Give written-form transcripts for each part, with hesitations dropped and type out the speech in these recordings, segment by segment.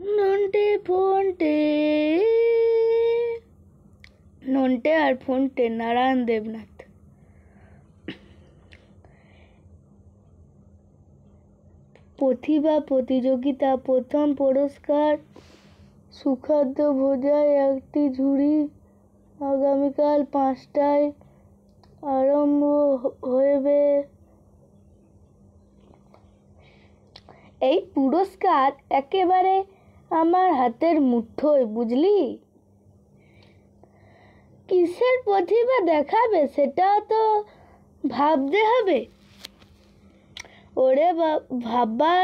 নন্টে ফন্টে, নন্টে আর ফন্টে, নারায়ণ দেবনাথ। প্রতিভা প্রতিযোগিতা, প্রথম পুরস্কার সুখাদ্য ভোজায় একটি ঝুড়ি। আগামীকাল 5টায় আরম্ভ হবে। এই পুরস্কার একেবারে আমার হাতের মুঠোয়, বুঝলি? কিসের প্রতিভা দেখাবে সেটাও তো ভাবতে হবে। ওরে ভাবা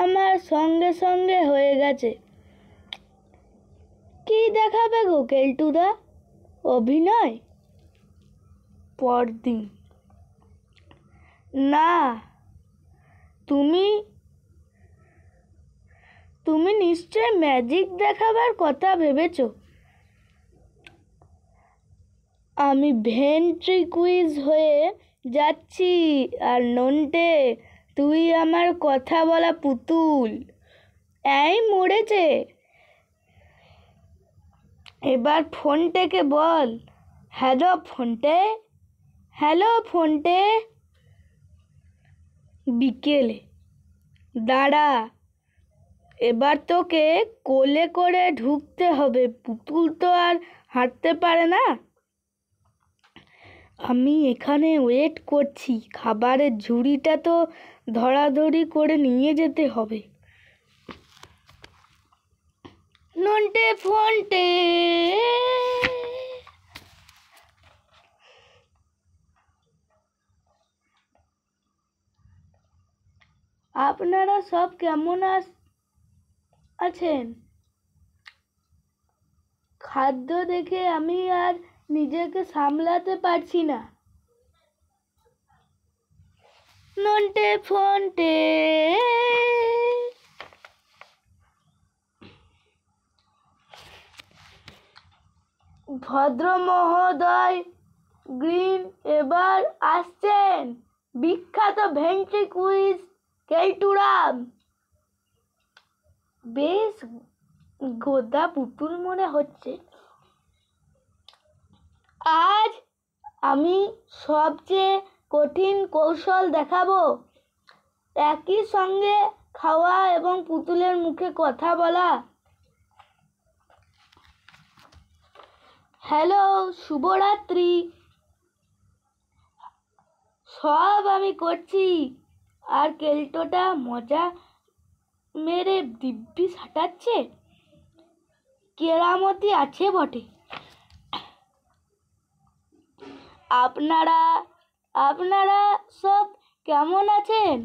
আমার সঙ্গে সঙ্গে হয়ে গেছে। কি দেখাবে গো কেলটুদা? অভিনয়? পরদিন। না, তুমি নিশ্চয় ম্যাজিক দেখাবার কথা ভেবেছ। আমি ভেন্ট্রিকুইজ হয়ে যাচ্ছি, আর নন্টে তুই আমার কথা বলা পুতুল। এই মরেছে। এবার ফন্টেকে বল, হ্যালো ফন্টে, হ্যালো ফন্টে। বিকেলে। দাঁড়া, এবার তোকে কোলে করে ঢুকতে হবে, পুতুল তো আর হাঁটতে পারে না। আমি এখানে ওয়েট করছি, খাবারের ঝুড়িটা তো ধরাধরি করে নিয়ে যেতে হবে। নন্টে ফন্টে। আপনারা সব কেমন আছেন? খাদ্য দেখে আমি আর নিজেকে সামলাতে পারছি না। নন্টে ফন্টে। ভদ্র মহোদয় গ্রিন এবার আসছেন, বিখ্যাত ভেন্ট্রিকুইজ কেলটুরাম। বেশ গোদা পুতুল মনে হচ্ছে। আজ আমি সবচেয়ে কঠিন কৌশল দেখাবো। একই সঙ্গে খাওয়া এবং পুতুলের মুখে কথা বলা। হ্যালো, শুভরাত্রি। সব আমি করছি, আর কেলটোটা মজা মেরে দিব্যি সাটাচ্ছে। কেরামতি আছে বটে। আপনারা সব কেমন আছেন?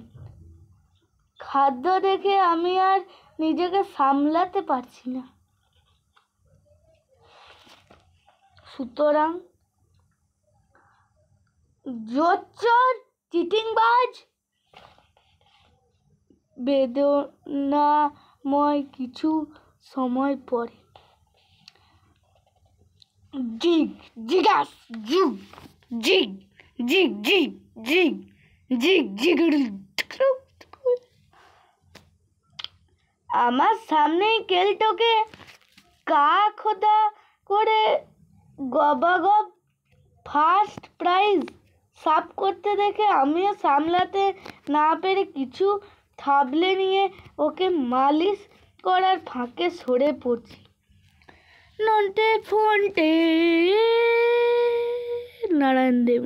খাদ্য দেখে আমি আর নিজেকে সামলাতে পারছি না। সুতরাং জোচ্চোর, চিটিংবাজ। বেদনাময় কিছু সময় পরে জিগ জিগাস জুগ জিগ জিগ জিগ জিগ জিগ জিগ। আমার সামনেই কেলটোকে খোদা করে গবাগব ফার্স্ট প্রাইজ সাফ করতে দেখে আমিও সামলাতে না পেরে কিছু থাবলে নিয়ে ওকে মালিশ করার ফাঁকে সরে পড়ছি। নন্টে ফন্টে, নারায়ণ দেব।